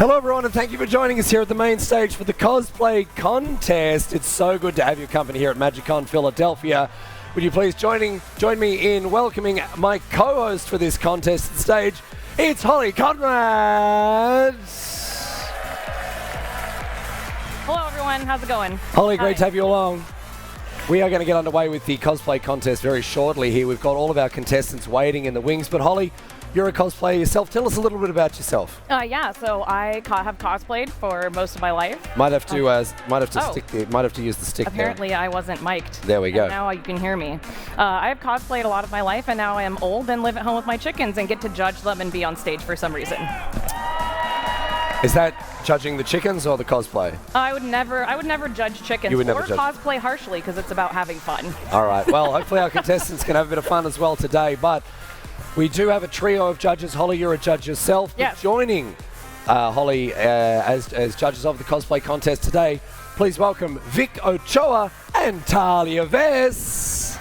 Hello everyone, and thank you for joining us here at the main stage for the Cosplay Contest. It's so good to have your company here at MagicCon Philadelphia. Would you please join me in welcoming my co-host for this contest stage? It's Holly Conrad. Hello everyone, how's it going? Holly, great to have you along. We are going to get underway with the Cosplay Contest very shortly here. We've got all of our contestants waiting in the wings, but Holly, you're a cosplayer yourself. Tell us a little bit about yourself. Yeah, so I have cosplayed for most of my life. Might have to use the stick. Apparently, I wasn't mic'd. There we go. And now you can hear me. I have cosplayed a lot of my life, and now I am old and live at home with my chickens and get to judge them and be on stage for some reason. Is that judging the chickens or the cosplay? I would never judge chickens or cosplay harshly because it's about having fun. All right. Well, hopefully our contestants can have a bit of fun as well today. But we do have a trio of judges. Holly, you're a judge yourself. Yes. Joining Holly as judges of the Cosplay Contest today, please welcome Vic Ochoa and Talia Vess.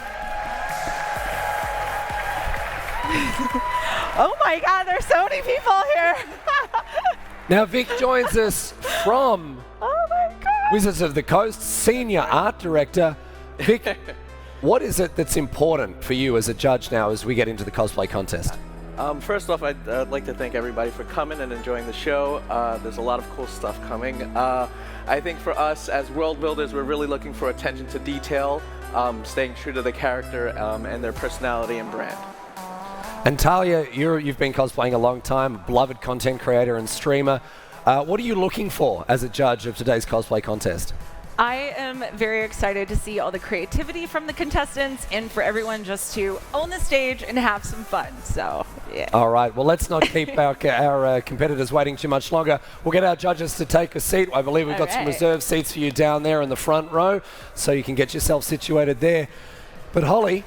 Oh my God, there's so many people here. Now, Vic joins us from Wizards of the Coast, Senior Art Director. Vic, what is it that's important for you as a judge now as we get into the Cosplay Contest? First off, I'd like to thank everybody for coming and enjoying the show. There's a lot of cool stuff coming. I think for us as world builders, we're really looking for attention to detail, staying true to the character and their personality and brand. And Talia, you've been cosplaying a long time, beloved content creator and streamer. What are you looking for as a judge of today's Cosplay Contest? I am very excited to see all the creativity from the contestants and for everyone just to own the stage and have some fun. So, yeah. All right. Well, let's not keep our competitors waiting too much longer. We'll get our judges to take a seat. I believe we've got some reserved seats for you down there in the front row, so you can get yourself situated there. But Holly,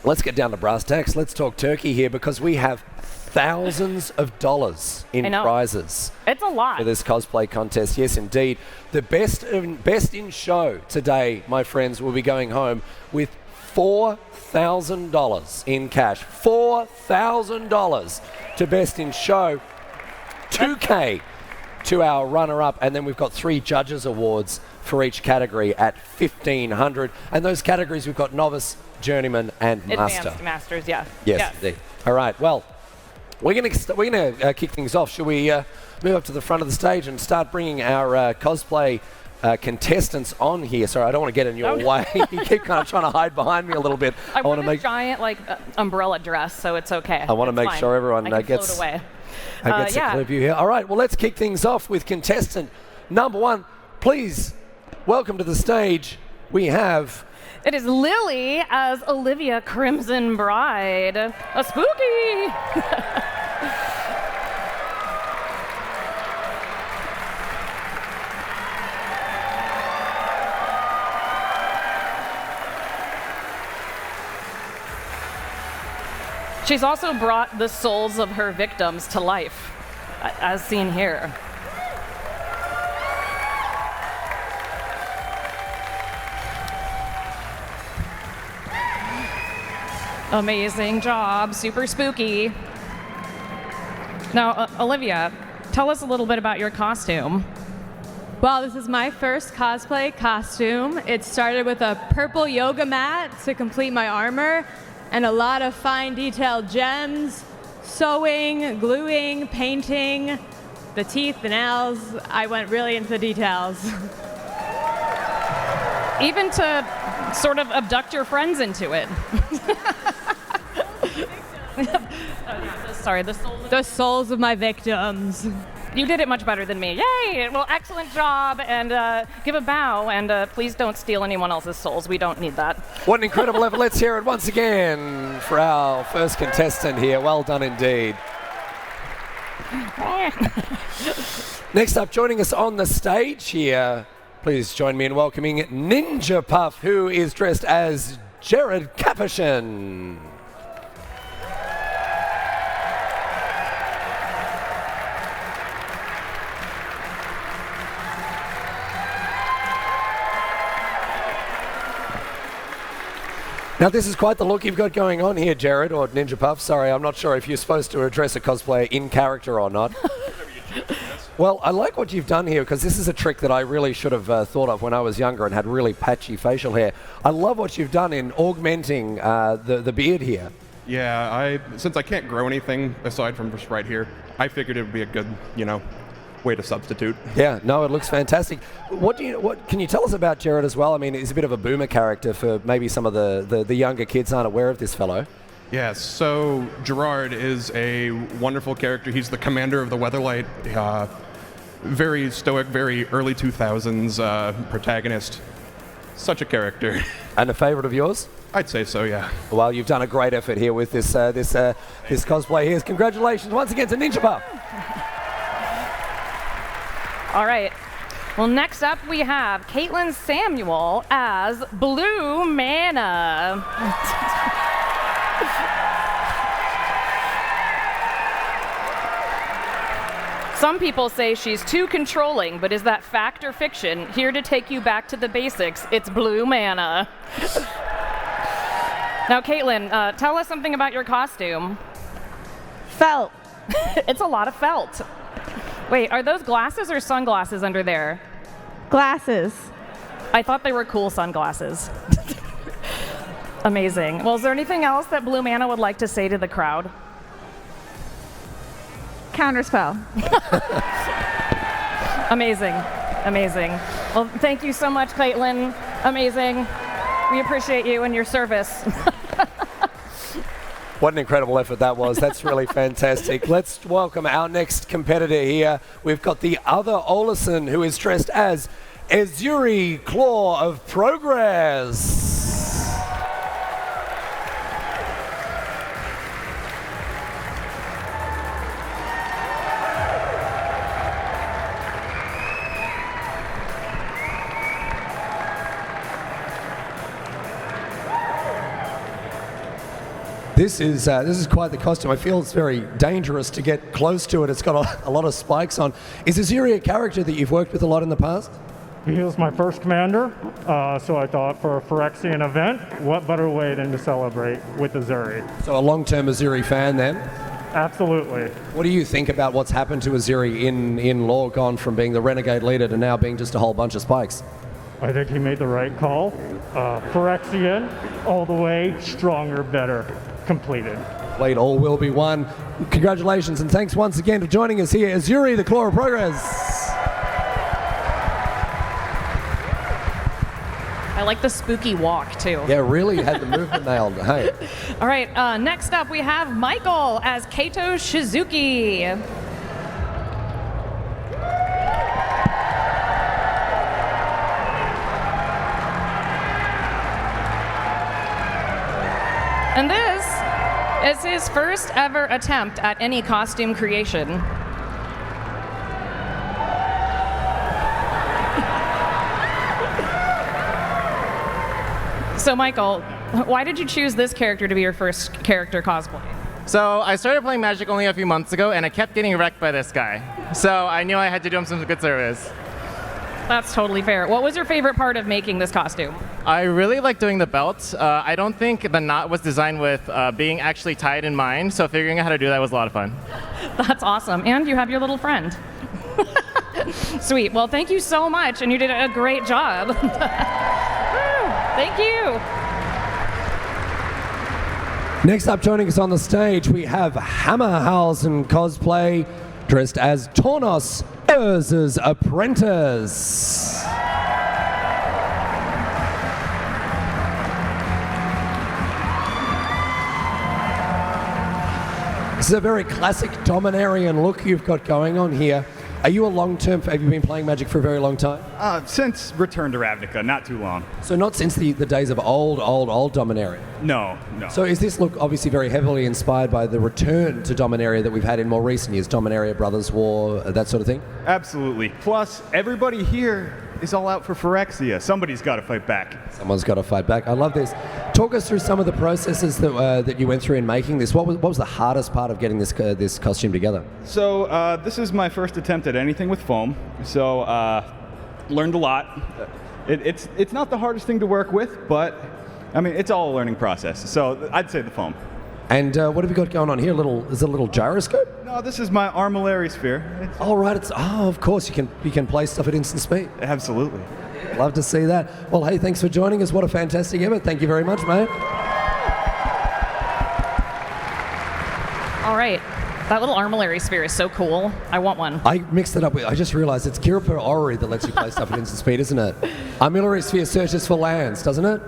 let's get down to brass tacks. Let's talk turkey here because we have thousands of dollars in prizes. It's a lot. For this cosplay contest. Yes, indeed. The best in show today, my friends, will be going home with $4,000 in cash. $4,000 to best in show. $2K to our runner-up, and then we've got 3 judges awards for each category at $1,500. And those categories we've got novice, journeyman, and master. Advanced masters, yeah. Yes, indeed. All right. Well, we're gonna kick things off. Shall we move up to the front of the stage and start bringing our cosplay contestants on here? Sorry, I don't want to get in your way. You keep kind of trying to hide behind me a little bit. I want to make giant umbrella dress, so it's okay. I want to make sure everyone gets away. Gets a clear view here. All right. Well, let's kick things off with contestant number 1. Please welcome to the stage. We have. It is Lily as Olivia Crimson Bride. A spooky! She's also brought the souls of her victims to life, as seen here. Amazing job, super spooky. Now, Olivia, tell us a little bit about your costume. Well, this is my first cosplay costume. It started with a purple yoga mat to complete my armor, and a lot of fine detailed gems, sewing, gluing, painting, the teeth, the nails. I went really into the details. Even to sort of abduct your friends into it. Sorry, the souls of my victims. You did it much better than me. Yay! Well, excellent job, and give a bow, and please don't steal anyone else's souls. We don't need that. What an incredible effort. Let's hear it once again for our first contestant here. Well done indeed. Next up, joining us on the stage here, please join me in welcoming Ninja Puff, who is dressed as Jared Capuchin. Now, this is quite the look you've got going on here, Jared, or Ninja Puff. Sorry, I'm not sure if you're supposed to address a cosplayer in character or not. Well, I like what you've done here because this is a trick that I really should have thought of when I was younger and had really patchy facial hair. I love what you've done in augmenting the beard here. Yeah, since I can't grow anything aside from just right here, I figured it would be a good, way to substitute. Yeah, no, it looks fantastic. What can you tell us about Jared as well? I mean, he's a bit of a boomer character for maybe some of the younger kids aren't aware of this fellow. Yeah, so Gerard is a wonderful character. He's the commander of the Weatherlight. Very stoic, very early 2000s protagonist. Such a character. And a favorite of yours? I'd say so, yeah. Well, you've done a great effort here with this cosplay here. Congratulations once again to Ninja Buff. All right. Well, next up we have Caitlin Samuel as Blue Mana. Some people say she's too controlling, but is that fact or fiction? Here to take you back to the basics, it's Blue Mana. Now, Caitlin, tell us something about your costume. Felt. It's a lot of felt. Wait, are those glasses or sunglasses under there? Glasses. I thought they were cool sunglasses. Amazing. Well, is there anything else that Blue Mana would like to say to the crowd? Counterspell. Amazing. Amazing. Well, thank you so much, Caitlin. Amazing. We appreciate you and your service. What an incredible effort that was. That's really fantastic. Let's welcome our next competitor here. We've got the other Olesen, who is dressed as Azuri, Claw of Progress. This is quite the costume. I feel it's very dangerous to get close to it. It's got a lot of spikes on. Is Azuri a character that you've worked with a lot in the past? He was my first commander, so I thought for a Phyrexian event, what better way than to celebrate with Azuri? So a long-term Azuri fan then? Absolutely. What do you think about what's happened to Azuri in lore, gone from being the renegade leader to now being just a whole bunch of spikes? I think he made the right call. Phyrexian, all the way, stronger, better, completed. Wait, all will be one. Congratulations and thanks once again for joining us here. Azuri, the Claw of Progress. I like the spooky walk, too. Yeah, really had the movement nailed. Hey. All right, next up we have Michael as Kato Shizuki. And this is his first ever attempt at any costume creation. So Michael, why did you choose this character to be your first character cosplay? So I started playing Magic only a few months ago, and I kept getting wrecked by this guy. So I knew I had to do him some good service. That's totally fair. What was your favorite part of making this costume? I really like doing the belt. I don't think the knot was designed with being actually tied in mind, so figuring out how to do that was a lot of fun. That's awesome. And you have your little friend. Sweet. Well, thank you so much, and you did a great job. Thank you. Next up, joining us on the stage, we have Hammerhausen cosplay, dressed as Tornos, Urza's apprentice. This is a very classic Dominarian look you've got going on here. Are you a long-term, have you been playing Magic for a very long time? Since Return to Ravnica, not too long. So not since the days of old Dominaria? No. So is this look obviously very heavily inspired by the return to Dominaria that we've had in more recent years, Dominaria Brothers War, that sort of thing? Absolutely. Plus, everybody here is all out for Phyrexia. Somebody's got to fight back. Someone's got to fight back. I love this. Talk us through some of the processes that you went through in making this. What was the hardest part of getting this costume together? So this is my first attempt at anything with foam. So learned a lot. It's not the hardest thing to work with, but I mean it's all a learning process. So I'd say the foam. And what have you got going on here? Is it a little gyroscope? No, this is my armillary sphere. Oh, right. Of course, you can play stuff at instant speed. Absolutely. Love to see that. Well, hey, thanks for joining us. What a fantastic event. Thank you very much, mate. All right. That little armillary sphere is so cool. I want one. I mixed it up with, I just realized it's Kira per Orrery that lets you play stuff at instant speed, isn't it? Armillary sphere searches for lands, doesn't it?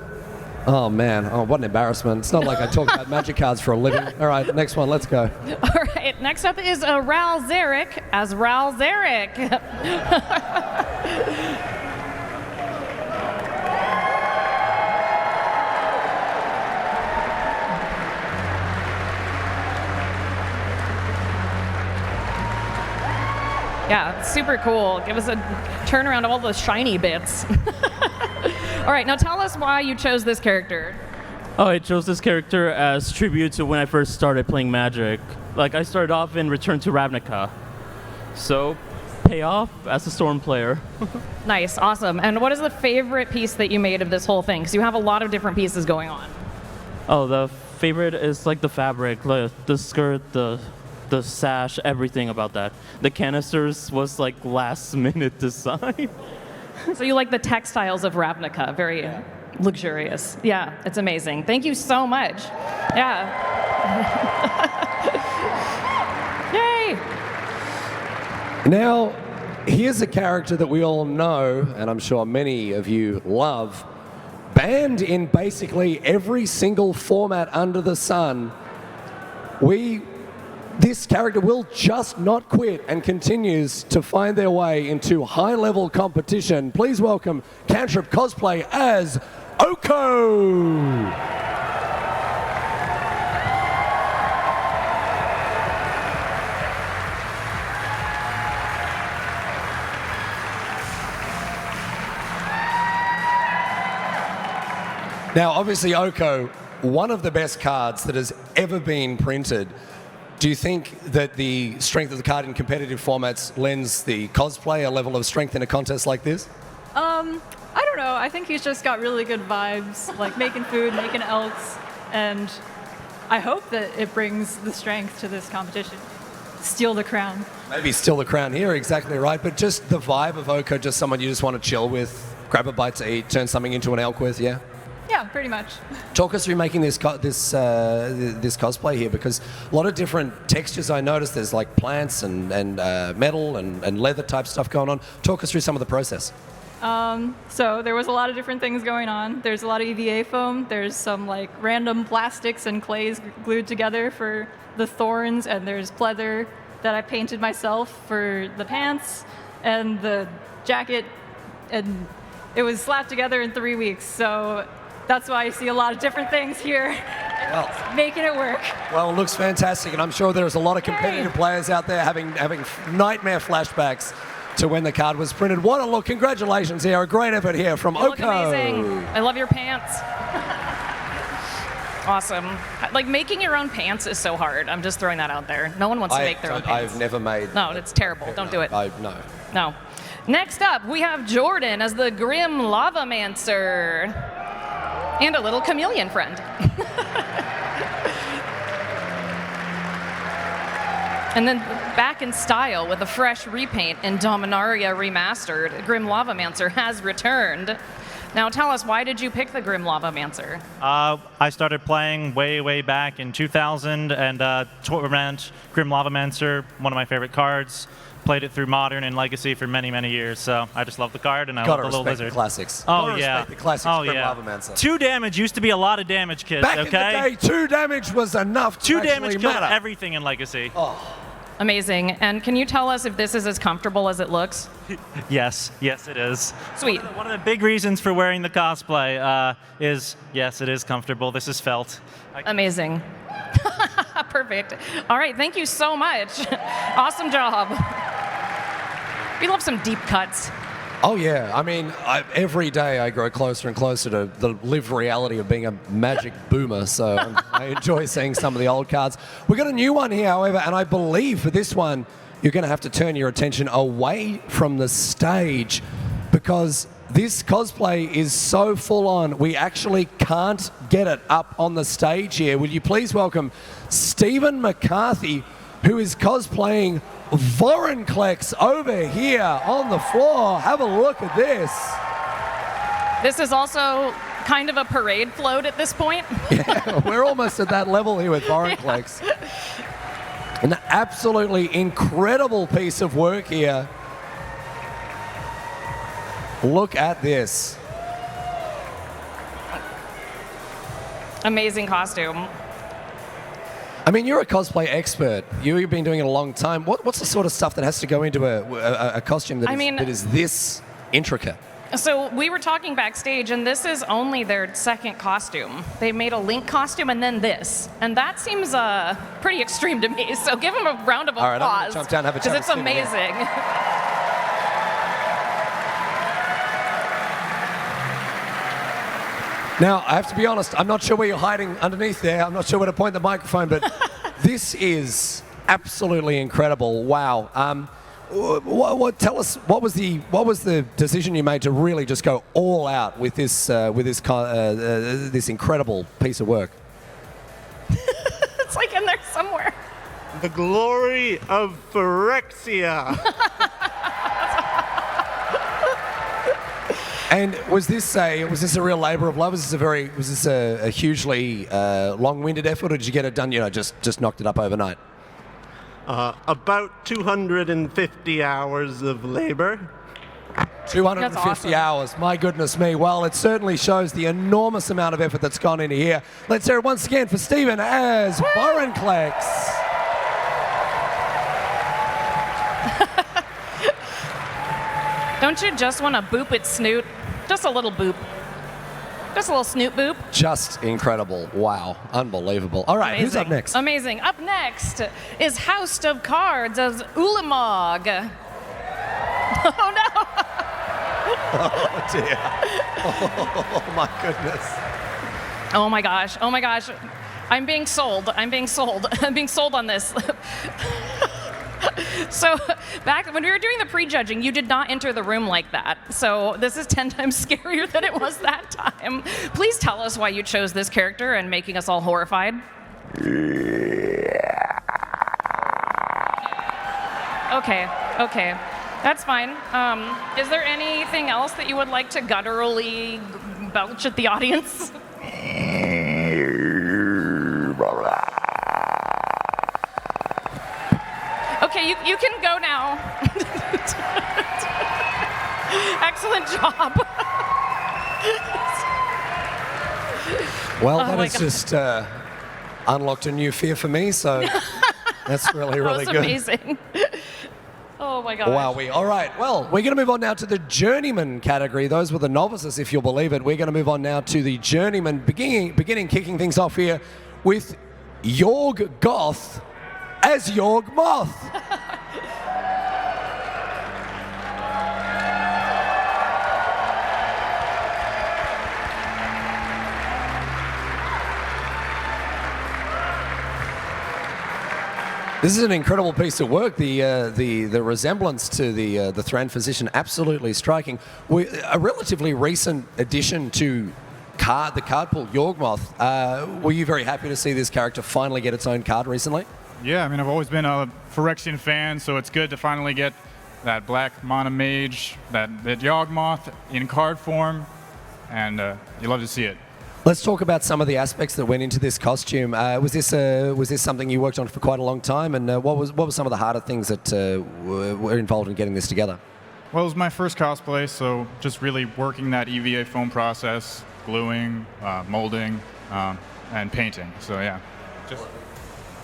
Oh, man. Oh, what an embarrassment. It's not like I talk about magic cards for a living. All right, next one. Let's go. All right. Next up is Ral Zarek as Ral Zarek. Yeah, it's super cool. Give us a turn around of all the shiny bits. All right, now tell us why you chose this character. Oh, I chose this character as tribute to when I first started playing Magic. Like, I started off in Return to Ravnica. So, pay off as a Storm player. Nice, awesome. And what is the favorite piece that you made of this whole thing? Because you have a lot of different pieces going on. Oh, the favorite is like the fabric, like the skirt, the sash, everything about that. The canisters was like last minute design. So you like the textiles of Ravnica, very luxurious. Yeah, it's amazing. Thank you so much. Yeah. Yay! Now, here's a character that we all know, and I'm sure many of you love, banned in basically every single format under the sun. This character will just not quit and continues to find their way into high-level competition. Please welcome Cantrip Cosplay as Oko! Now, obviously, Oko, one of the best cards that has ever been printed. Do you think that the strength of the card in competitive formats lends the cosplay a level of strength in a contest like this? I don't know. I think he's just got really good vibes, like making food, making elks, and I hope that it brings the strength to this competition. Steal the crown. Maybe steal the crown here, exactly right. But just the vibe of Oko, just someone you just want to chill with, grab a bite to eat, turn something into an elk with, yeah? Yeah, pretty much. Talk us through making this cosplay here, because a lot of different textures I noticed. There's like plants and metal and leather type stuff going on. Talk us through some of the process. So there was a lot of different things going on. There's a lot of EVA foam. There's some like random plastics and clays glued together for the thorns, and there's pleather that I painted myself for the pants and the jacket, and it was slapped together in 3 weeks. So that's why I see a lot of different things here, making it work. Well, it looks fantastic, and I'm sure there's a lot of competitive players out there having nightmare flashbacks to when the card was printed. What a look. Congratulations here. A great effort here from You Oko. look amazing. I love your pants. Awesome. Like, making your own pants is so hard. I'm just throwing that out there. No one wants to make their own pants. I've never made... No, it's terrible. Don't do it. No. No. Next up, we have Jordan as the Grim Lavamancer. And a little chameleon friend. And then back in style with a fresh repaint in Dominaria Remastered, Grim Lavamancer has returned. Now tell us, why did you pick the Grim Lavamancer? I started playing way back in 2000, and Torment, Grim Lavamancer, one of my favorite cards. Played it through Modern and Legacy for many years, so I just love the card, and I love the little wizard. The classics. Oh, yeah. Respect the classics. Oh, Grim yeah. Lavamancer. 2 damage used to be a lot of damage, kids, Back okay? in the day, 2 damage was enough to 2 actually damage killed matter. everything in Legacy. Oh. Amazing. And can you tell us if this is as comfortable as it looks? Yes, it is. Sweet. One of the big reasons for wearing the cosplay is, yes, it is comfortable. This is felt. Amazing. Perfect. All right, thank you so much. Awesome job. We love some deep cuts. Oh, yeah. I mean, every day I grow closer and closer to the lived reality of being a Magic boomer, so I enjoy seeing some of the old cards. We've got a new one here, however, and I believe for this one, you're going to have to turn your attention away from the stage, because This cosplay is so full on, we actually can't get it up on the stage here. Will you please welcome Stephen McCarthy, who is cosplaying Vorinclex over here on the floor. Have a look at this. This is also kind of a parade float at this point. Yeah, we're almost at that level here with Vorinclex. An absolutely incredible piece of work here. Look at this. Amazing costume. I mean, you're a cosplay expert. You've been doing it a long time. What's the sort of stuff that has to go into a costume that is this intricate? So we were talking backstage, and this is only their second costume. They made a Link costume and then this. And that seems pretty extreme to me. So give them a round of applause. All right, I'm gonna jump down and have a chat because it's amazing. Now, I have to be honest, I'm not sure where you're hiding underneath there. I'm not sure where to point the microphone, but this is absolutely incredible. Wow. Tell us, what was the decision you made to really just go all out with this this incredible piece of work? It's like in there somewhere. The glory of Phyrexia. And was this a real labour of love? Was this a hugely long-winded effort, or did you get it done? Just knocked it up overnight. About 250 hours of labor. 250 awesome. hours. My goodness me. Well, it certainly shows the enormous amount of effort that's gone into here. Let's hear it once again for Stephen as Vorinclex. Don't you just want to boop its snoot? Just a little boop. Just a little snoot boop. Just incredible. Wow. Unbelievable. All right, Amazing. who's up next? Amazing. Up next is House of Cards as Ulamog. Oh, no. Oh, dear. Oh, my goodness. Oh, my gosh. Oh, my gosh. I'm being sold. I'm being sold. I'm being sold on this. So back when we were doing the prejudging, you did not enter the room like that. So this is 10 times scarier than it was that time. Please tell us why you chose this character and making us all horrified. Okay, that's fine. Is there anything else that you would like to gutturally belch at the audience? Okay, you can go now. Excellent job. Well, that has just unlocked a new fear for me, so that's really, really That good. was amazing. Oh my gosh. Wowee. All right, well, we're going to move on now to the Journeyman category. Those were the novices, if you'll believe it. We're going to move on now to the Journeyman, beginning kicking things off here with Yorg Goth as Yorg Moth. This is an incredible piece of work. The resemblance to the Thran physician absolutely striking. A relatively recent addition to the card pool, Yorgmoth. Were you very happy to see this character finally get its own card recently? Yeah, I mean, I've always been a Phyrexian fan, so it's good to finally get that black Mana Mage, that Yawgmoth in card form, and you love to see it. Let's talk about some of the aspects that went into this costume. Was this something you worked on for quite a long time, and what were some of the harder things that were involved in getting this together? Well, it was my first cosplay, so just really working that EVA foam process, gluing, molding, and painting. So yeah,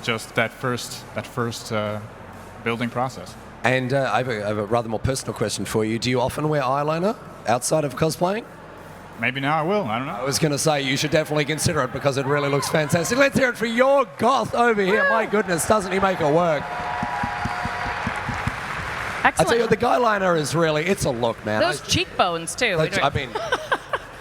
just that first building process. And I have a rather more personal question for you. Do you often wear eyeliner outside of cosplaying? Maybe now I will. I don't know. I was going to say you should definitely consider it because it really looks fantastic. Let's hear it for your Goth over here. My goodness, doesn't he make it work? Excellent. I tell you what, the guy liner is really, it's a look, man. Those cheekbones too. I mean,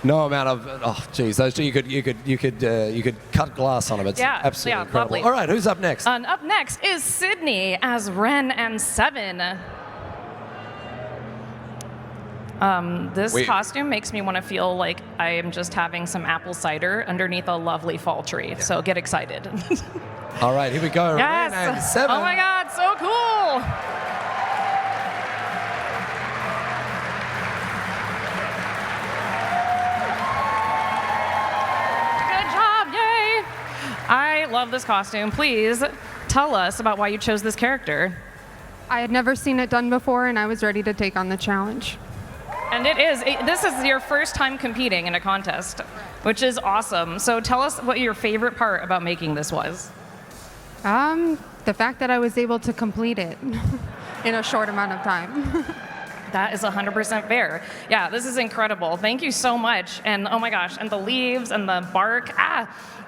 no amount of, geez, those two, you could cut glass on them. It's absolutely incredible. Lovely. All right, who's up next? Up next is Sydney as Ren and Seven. This costume makes me want to feel like I am just having some apple cider underneath a lovely fall tree. So get excited. All right, here we go. Yes. Round 7. Oh my God, so cool. Good job, yay. I love this costume. Please tell us about why you chose this character. I had never seen it done before, and I was ready to take on the challenge. And this is your first time competing in a contest, which is awesome. So tell us what your favorite part about making this was. The fact that I was able to complete it in a short amount of time. That is 100% fair. Yeah, this is incredible. Thank you so much. And oh my gosh, and the leaves and the bark.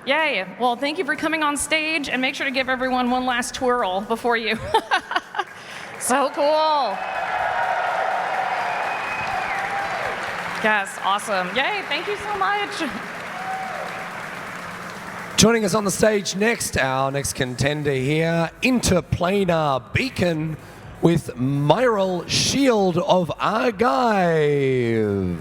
Yay. Well, thank you for coming on stage, and make sure to give everyone one last twirl before you. So cool. Yes, awesome. Yay, thank you so much. Joining us on the stage next, our next contender here, Interplanar Beacon with Myral Shield of Argive.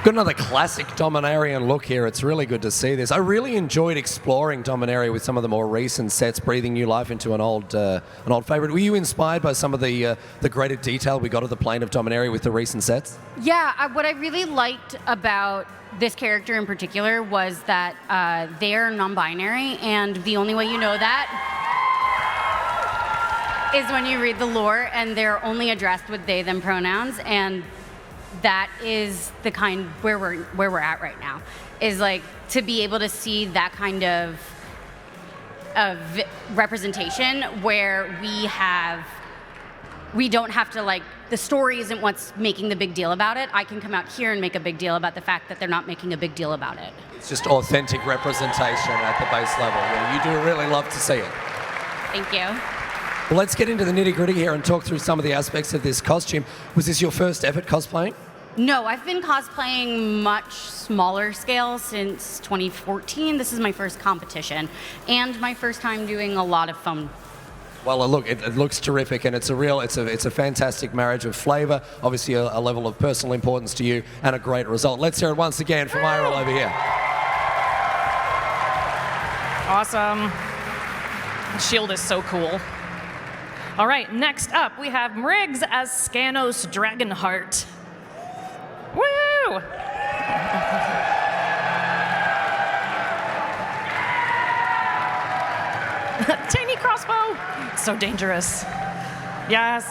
Got another classic Dominarian look here. It's really good to see this. I really enjoyed exploring Dominaria with some of the more recent sets, breathing new life into an old favorite. Were you inspired by some of the greater detail we got of the plane of Dominaria with the recent sets? Yeah, what I really liked about this character in particular was that they're non-binary, and the only way you know that is when you read the lore, and they're only addressed with they, them pronouns, and that is the kind where we're at right now, is like to be able to see that kind of representation where we don't have to, like, the story isn't what's making the big deal about it. I can come out here and make a big deal about the fact that they're not making a big deal about it. It's just authentic representation at the base level. Yeah, you do really love to see it. Thank you. Well, let's get into the nitty-gritty here and talk through some of the aspects of this costume. Was this your first effort cosplaying? No, I've been cosplaying much smaller scale since 2014. This is my first competition and my first time doing a lot of foam. Well, look, it looks terrific, and it's a fantastic marriage of flavor, obviously a level of personal importance to you, and a great result. Let's hear it once again from Myral over here. Awesome. The shield is so cool. All right, next up we have Mriggs as Scanos Dragonheart. Woo! Tiny crossbow! So dangerous. Yes.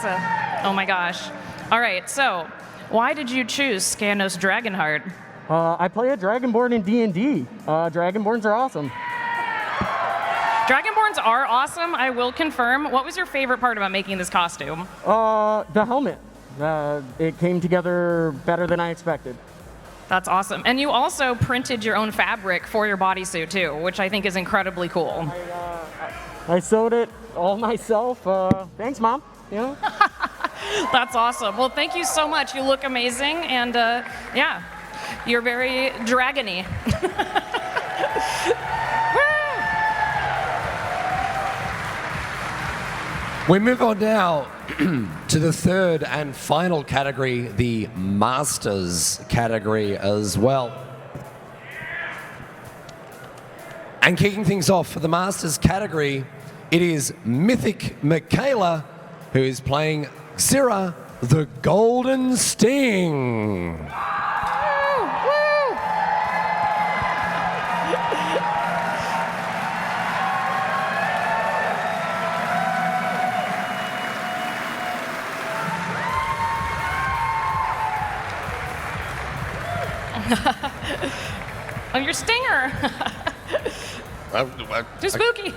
Oh my gosh. All right, so why did you choose Scanos Dragonheart? I play a Dragonborn in D&D. Dragonborns are awesome. Dragonborns are awesome, I will confirm. What was your favorite part about making this costume? The helmet. It came together better than I expected. That's awesome. And you also printed your own fabric for your bodysuit too, which I think is incredibly cool. I sewed it all myself. Thanks, Mom. You know? That's awesome. Well, thank you so much. You look amazing, and yeah, you're very dragony. We move on now to the third and final category, the Masters category as well. And kicking things off for the Masters category, it is Mythic Michaela, who is playing Xira, the Golden Sting. Oh, your stinger. Too spooky.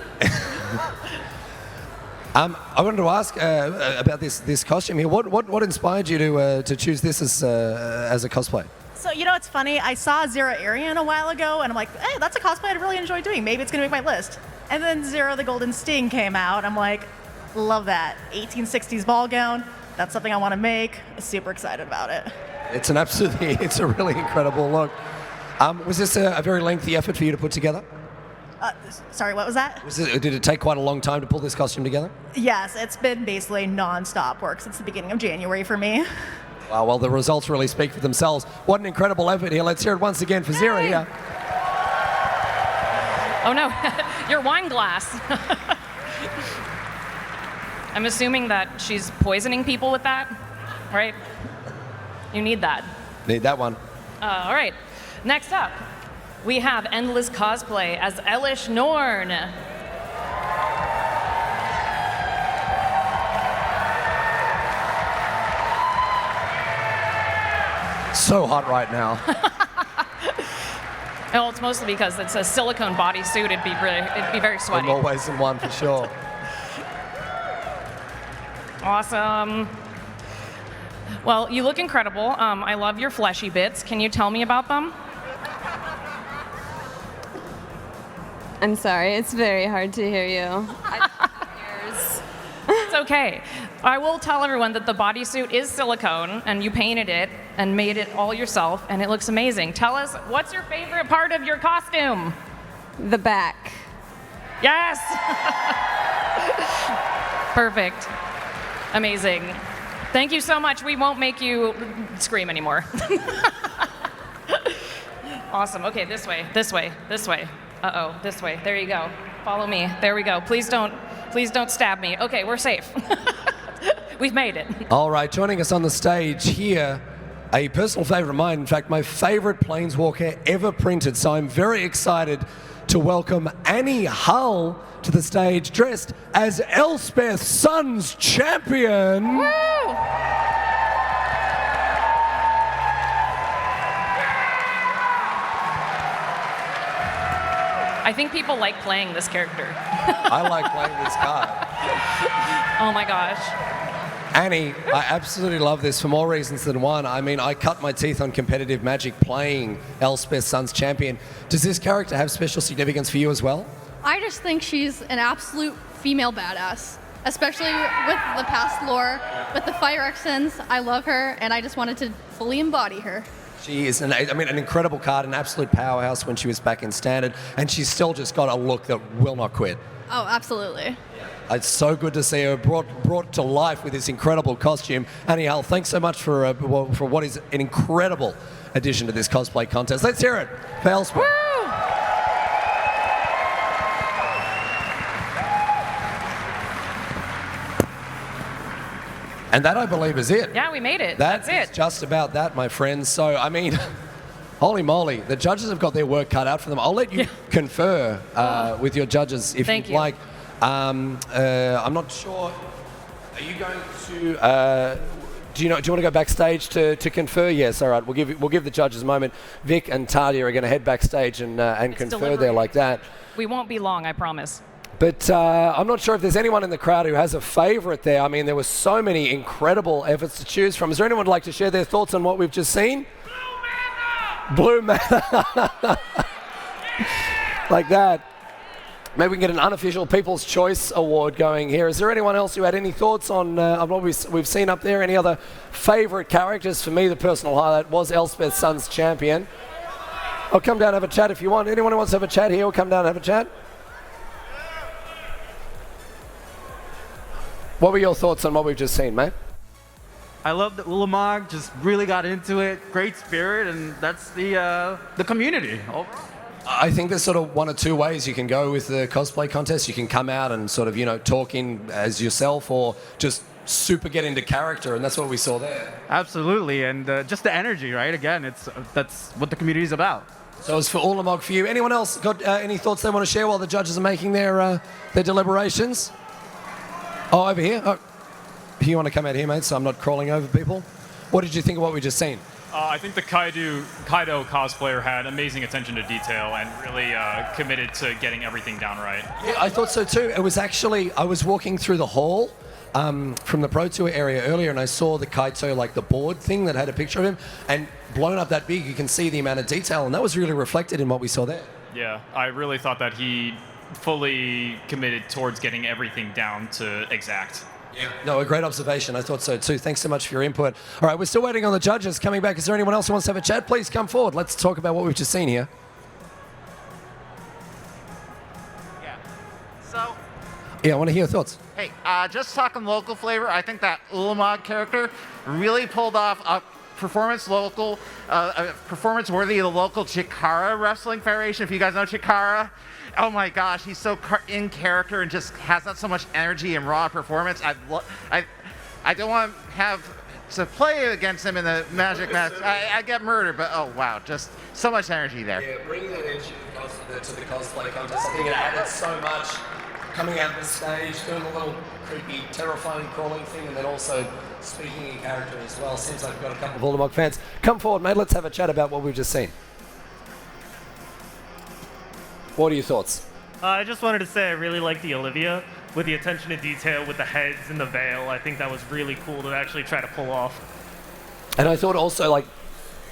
I wanted to ask about this costume here. What inspired you to choose this as a cosplay? So, you know, it's funny. I saw Xira Arian a while ago, and I'm like, hey, that's a cosplay I'd really enjoy doing. Maybe it's going to make my list. And then Xira the Golden Sting came out. I'm like, love that. 1860s ball gown. That's something I want to make. Super excited about it. It's it's a really incredible look. Was this a very lengthy effort for you to put together? Sorry, what was that? Did it take quite a long time to pull this costume together? Yes, it's been basically non-stop work since the beginning of January for me. Wow, well, the results really speak for themselves. What an incredible effort here. Let's hear it once again for Zira here. Oh no, your wine glass. I'm assuming that she's poisoning people with that, right? You need that. Need that one. All right, next up, we have Endless Cosplay as Elish Norn. So hot right now. Well, it's mostly because it's a silicone bodysuit. It'd be very sweaty. More ways than one for sure. Awesome. Well, you look incredible. I love your fleshy bits. Can you tell me about them? I'm sorry, it's very hard to hear you. It's okay. I will tell everyone that the bodysuit is silicone, and you painted it and made it all yourself, and it looks amazing. Tell us, what's your favorite part of your costume? The back. Yes! Perfect. Amazing. Thank you so much. We won't make you scream anymore. Awesome. Okay, this way, this way, this way. Uh-oh, this way. There you go. Follow me. There we go. Please don't stab me. Okay, we're safe. We've made it. All right, joining us on the stage here, a personal favorite of mine, in fact, my favorite Planeswalker ever printed. So I'm very excited to welcome Annie Hull to the stage, dressed as Elspeth Sun's champion. Woo! I think people like playing this character. I like playing this card. Oh my gosh. Annie, I absolutely love this for more reasons than one. I mean, I cut my teeth on competitive Magic playing Elspeth Sun's champion. Does this character have special significance for you as well? I just think she's an absolute female badass, especially with the past lore, with the Fire accents. I love her, and I just wanted to fully embody her. She is an incredible card, an absolute powerhouse when she was back in Standard, and she's still just got a look that will not quit. Oh, absolutely. It's so good to see her brought to life with this incredible costume. Annie Hull, thanks so much for what is an incredible addition to this cosplay contest. Let's hear it for Elspeth. And that, I believe, is it. Yeah, we made it. That's it. Just about that, my friends. So, I mean, holy moly, the judges have got their work cut out for them. I'll let you confer with your judges if you'd like. I'm not sure. Are you going to? Do you want to go backstage to confer? Yes. All right. We'll give the judges a moment. Vic and Tadia are going to head backstage and confer there like that. We won't be long, I promise. But I'm not sure if there's anyone in the crowd who has a favorite there. I mean, there were so many incredible efforts to choose from. Is there anyone who'd like to share their thoughts on what we've just seen? Blue Mana. Like that. Maybe we can get an unofficial People's Choice Award going here. Is there anyone else who had any thoughts on what we've seen up there? Any other favorite characters? For me, the personal highlight was Elspeth Sun's champion. I'll come down and have a chat if you want. Anyone who wants to have a chat here, will come down and have a chat. What were your thoughts on what we've just seen, mate? I love that Ulamog just really got into it. Great spirit, and that's the community. I think there's sort of one or two ways you can go with the cosplay contest. You can come out and sort of, talk in as yourself, or just super get into character, and that's what we saw there. Absolutely, and just the energy, right? Again, that's what the community is about. So it's for Ulamog for you. Anyone else got any thoughts they want to share while the judges are making their deliberations? Oh, over here. Oh, you want to come out here, mate, so I'm not crawling over people? What did you think of what we just seen? I think the Kaido cosplayer had amazing attention to detail and really committed to getting everything down right. Yeah, I thought so too. It was actually, I was walking through the hall from the Pro Tour area earlier, and I saw the Kaito, like the board thing that had a picture of him, and blown up that big, you can see the amount of detail, and that was really reflected in what we saw there. Yeah, I really thought that he fully committed towards getting everything down to exact. Yeah. No, a great observation. I thought so too. Thanks so much for your input. All right, we're still waiting on the judges coming back. Is there anyone else who wants to have a chat? Please come forward. Let's talk about what we've just seen here. So, Yeah, I want to hear your thoughts. hey, just talking local flavor, I think that Ulamog character really pulled off a performance worthy of the local Chikara Wrestling Federation. If you guys know Chikara, oh my gosh, he's so in character and just has that so much energy and raw performance. I don't want to play against him in the Magic match. I get murdered, but oh wow, just so much energy there. Yeah, bringing that energy to the cosplay contest. I think it added so much. Coming out of the stage, doing a little creepy, terrifying crawling thing, and then also speaking in character as well. Seems like we've got a couple of Ulamog fans. Come forward, mate. Let's have a chat about what we've just seen. What are your thoughts? I just wanted to say I really like the Olivia with the attention to detail with the heads and the veil. I think that was really cool to actually try to pull off. And I thought also, like,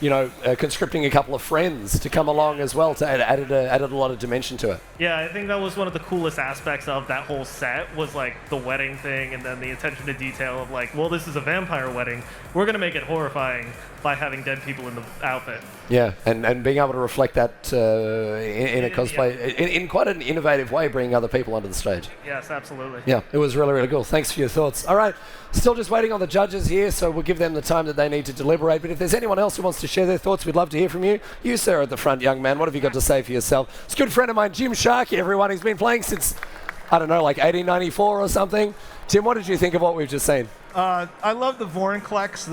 you know, conscripting a couple of friends to come along as well to added a lot of dimension to it. Yeah, I think that was one of the coolest aspects of that whole set was like the wedding thing and then the attention to detail of like, well, this is a vampire wedding. We're going to make it horrifying by having dead people in the outfit. Yeah, and being able to reflect that in a cosplay, in quite an innovative way, bringing other people onto the stage. Yes, absolutely. Yeah, it was really, really cool. Thanks for your thoughts. All right, still just waiting on the judges here, so we'll give them the time that they need to deliberate. But if there's anyone else who wants to share their thoughts, we'd love to hear from you. You, sir, at the front, young man, what have you got to say for yourself? It's a good friend of mine, Jim Sharkey, everyone. He's been playing since, I don't know, like 1894 or something. Tim, what did you think of what we've just seen? I love the Vorinclex,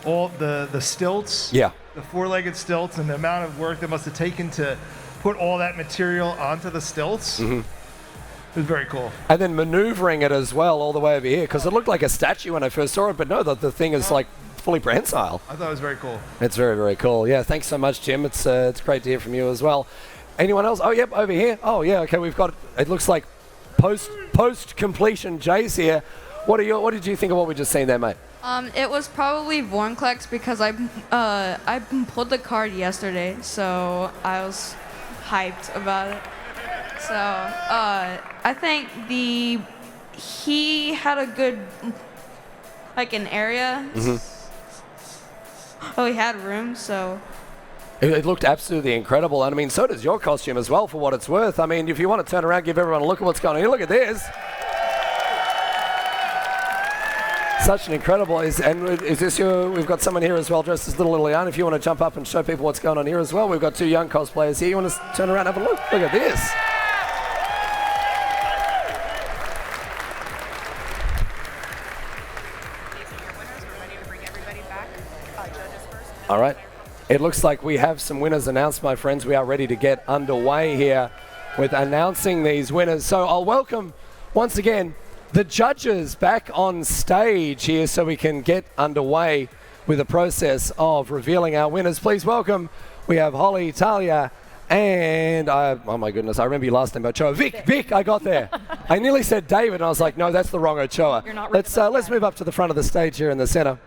all the stilts. Yeah. The four-legged stilts and the amount of work that must have taken to put all that material onto the stilts. Mm-hmm. It was very cool. And then maneuvering it as well all the way over here, because it looked like a statue when I first saw it, but no, the thing is like fully prehensile. I thought it was very cool. It's very, very cool. Yeah, thanks so much, Jim. It's great to hear from you as well. Anyone else? Oh, yep, over here. Oh, yeah, okay, we've got, it looks like post-completion Jay's here. What did you think of what we just seen there, mate? It was probably Vorinclex because I pulled the card yesterday, so I was hyped about it. So I think he had a good an area. Mm-hmm. Oh, he had room, so. It looked absolutely incredible, and I mean, so does your costume as well, for what it's worth. I mean, if you want to turn around, give everyone a look at what's going on here. Look at this. Such an incredible, is this your, we've got someone here as well dressed as Little Liliana. If you want to jump up and show people what's going on here as well. We've got two young cosplayers here. You want to turn around and have a look? Look at this. All right. It looks like we have some winners announced, my friends. We are ready to get underway here with announcing these winners. So I'll welcome, once again, the judges back on stage here so we can get underway with the process of revealing our winners. Please welcome, we have Holly, Talia, and oh my goodness, I remember your last name, Ochoa. Vic, I got there. I nearly said David, and I was like, no, that's the wrong Ochoa. You're not let's move up to the front of the stage here in the center.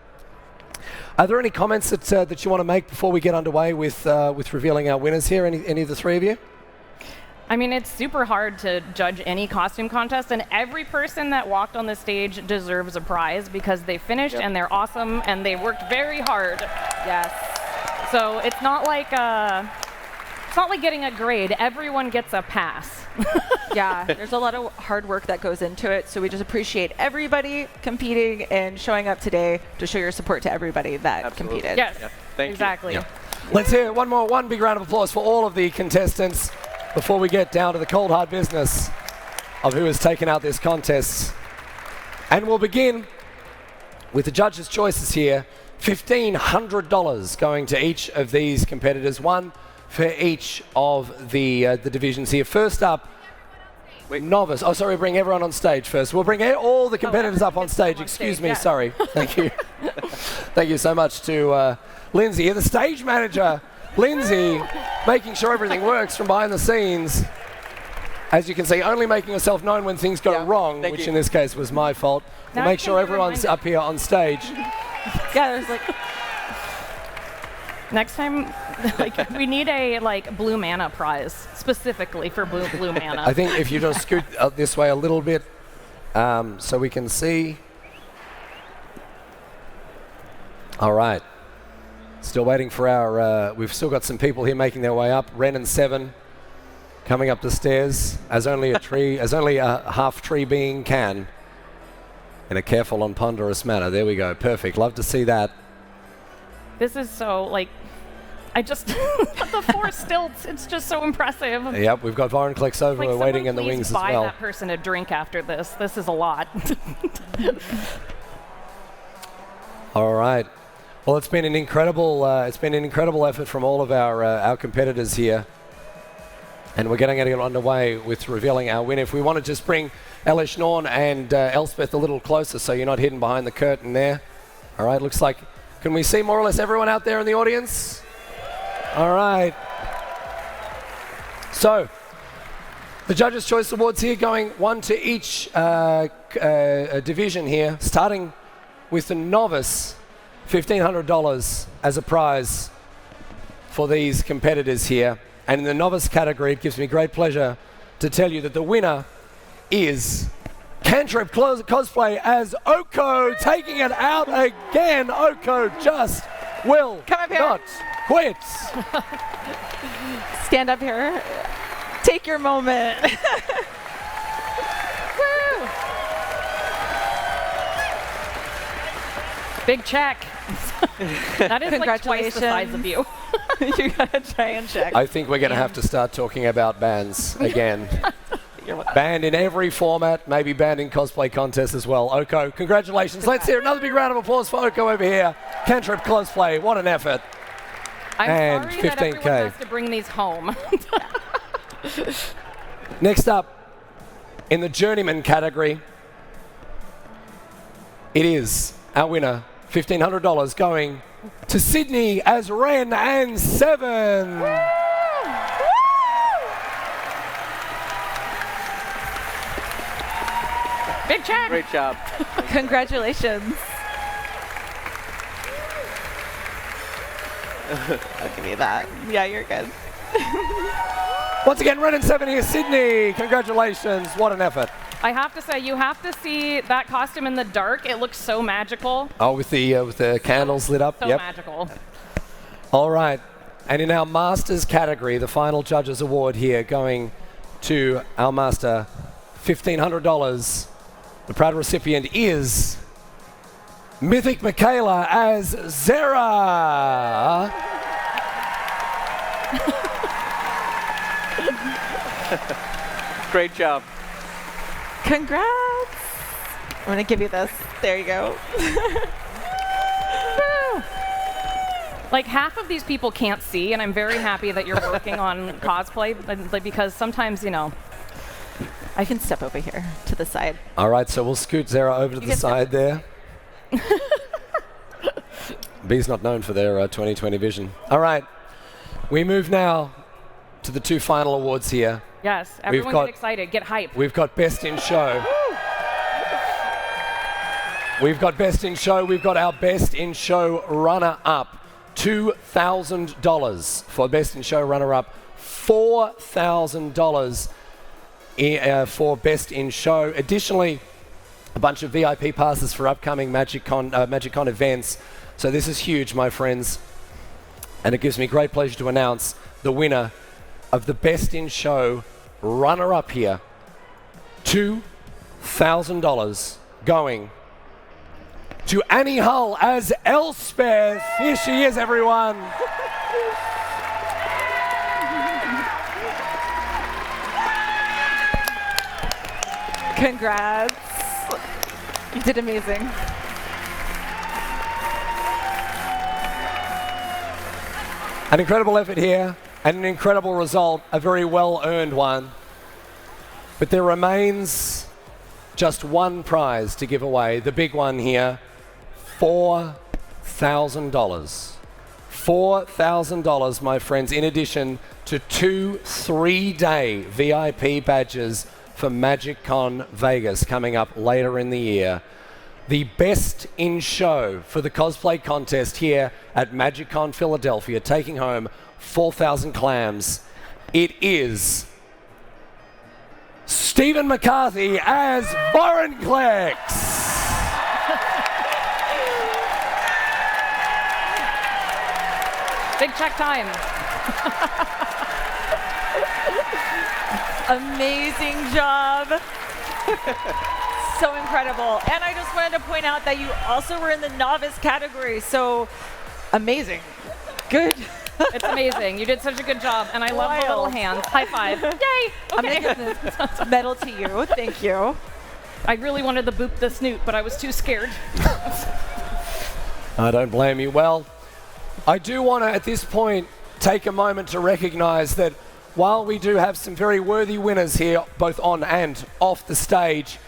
Are there any comments that you want to make before we get underway with revealing our winners here? Any of the three of you? I mean, it's super hard to judge any costume contest, and every person that walked on the stage deserves a prize because they finished and they're awesome and they worked very hard. Yes. So it's not like getting a grade. Everyone gets a pass. Yeah, there's a lot of hard work that goes into it, so we just appreciate everybody competing and showing up today to show your support to everybody that competed. Yes, Thank exactly. you. Let's hear one big round of applause for all of the contestants before we get down to the cold hard business of who has taken out this contest. And we'll begin with the judges' choices here. $1,500 going to each of these competitors, one for each of the divisions here. First up, Novice. Oh, sorry, bring everyone on stage first. We'll bring all the competitors up on stage. Excuse me, sorry. Thank you. Thank you so much to Lindsay, the stage manager. Lindsay, making sure everything works from behind the scenes. As you can see, only making yourself known when things go wrong, which in this case was my fault. We'll make sure everyone's up here on stage. Yeah, there's like... Next time, we need a blue mana prize specifically for blue mana. I think if you just scoot this way a little bit, so we can see. All right. Still waiting for our, we've still got some people here making their way up. Ren and Seven coming up the stairs as only a tree, as only a half tree being can, in a careful and ponderous manner. There we go. Perfect. Love to see that. This is so, like, I just, the 4 stilts, it's just so impressive. Yep, we've got Vorinclex over Like, waiting in the wings as buy well. that person a drink after this. This is a lot. All right. Well, it's been an incredible effort from all of our competitors here, and we're getting it underway with revealing our winner. If we want to just bring Elish Norn and Elspeth a little closer, so you're not hidden behind the curtain there. All right. Looks like, can we see more or less everyone out there in the audience? All right. So, the Judges' Choice Awards here, going one to each division here, starting with the Novice. $1,500 as a prize for these competitors here. And in the Novice category, it gives me great pleasure to tell you that the winner is Cantrip Cosplay as Oko, taking it out again. Oko just will not quit. Stand up here. Take your moment. Woo! Big check. That is like twice the size of you. You got a giant check. I think we're going to have to start talking about bans again. Banned in every format, maybe banned in Cosplay Contest as well. Oko, congratulations. Let's hear another big round of applause for Oko over here. Cantrip Cosplay, what an effort. I'm And sorry that 15K. everyone has to bring these home. Next up, in the Journeyman category, it is our winner, $1,500 going to Sydney as Ren and Seven. Big check. Great job. Congratulations. I'll give you that. Yeah, you're good. Once again, Ren and Seven here, Sydney. Congratulations. What an effort. I have to say, you have to see that costume in the dark. It looks so magical. Oh, with the candles lit up. So Yep. magical. All right. And in our Masters category, the final Judges Award here going to our Master, $1,500. The proud recipient is Mythic Michaela as Zera. Great job. Congrats. I'm going to give you this. There you go. Like, half of these people can't see, and I'm very happy that you're working on cosplay, because sometimes, you know. I can step over here to the side. All right, so we'll scoot Zera over to the side there. B's not known for their 20/20 vision. All right, we move now to the 2 final awards here. Yes, everyone get excited, get hype. We've got Best in Show. We've got Best in Show. We've got our Best in Show runner-up. $2,000 for Best in Show runner-up. $4,000 for Best in Show. Additionally, a bunch of VIP passes for upcoming MagicCon events. So this is huge, my friends. And it gives me great pleasure to announce the winner of the Best in Show runner-up here. $2,000 going to Annie Hull as Elspeth. Here she is, everyone. Congrats. You did amazing. An incredible effort here and an incredible result, a very well-earned one. But there remains just one prize to give away, the big one here, $4,000. $4,000, my friends, in addition to 2 3-day VIP badges for MagicCon Vegas coming up later in the year. The Best in Show for the Cosplay Contest here at MagicCon Philadelphia, taking home 4,000 clams. It is Stephen McCarthy as Voronclex. Big check time. Amazing job. So incredible. And I just wanted to point out that you also were in the novice category. So amazing. Good. It's amazing. You did such a good job. And I love the little hands. High five. Yay. Okay. I'm going to give the medal to you. Thank you. I really wanted to boop the snoot, but I was too scared. I don't blame you. Well, I do want to, at this point, take a moment to recognize that while we do have some very worthy winners here, both on and off the stage,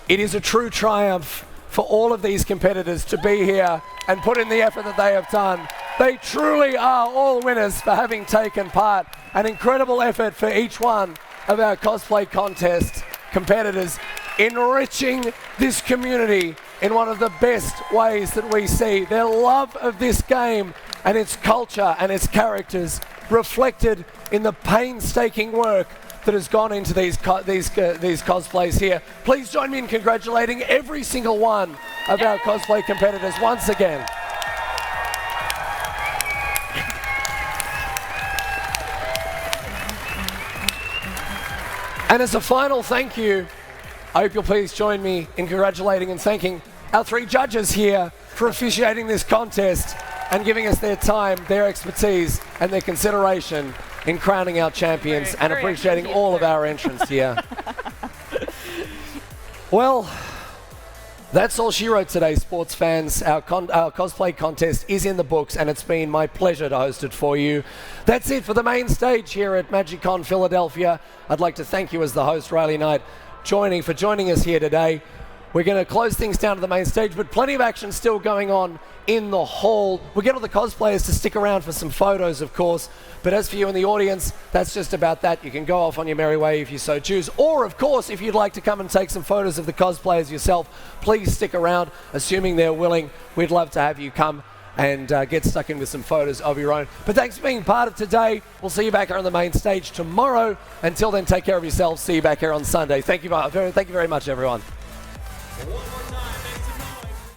it is a true triumph for all of these competitors to be here and put in the effort that they have done. They truly are all winners for having taken part. An incredible effort for each one of our Cosplay Contest competitors, enriching this community in one of the best ways that we see. Their love of this game and its culture and its characters reflected in the painstaking work that has gone into these cosplays here. Please join me in congratulating every single one of our cosplay competitors once again. And as a final thank you, I hope you'll please join me in congratulating and thanking our 3 judges here for officiating this contest and giving us their time, their expertise, and their consideration in crowning our champions and appreciating all of our entrants here. Well, that's all she wrote today, sports fans. Our cosplay contest is in the books, and it's been my pleasure to host it for you. That's it for the main stage here at MagicCon Philadelphia. I'd like to thank you as the host, Riley Knight, for joining us here today. We're going to close things down to the main stage, but plenty of action still going on in the hall. We'll get all the cosplayers to stick around for some photos, of course. But as for you in the audience, that's just about that. You can go off on your merry way if you so choose. Or, of course, if you'd like to come and take some photos of the cosplayers yourself, please stick around. Assuming they're willing, we'd love to have you come and get stuck in with some photos of your own. But thanks for being part of today. We'll see you back here on the main stage tomorrow. Until then, take care of yourselves. See you back here on Sunday. Thank you very much, everyone. One more time.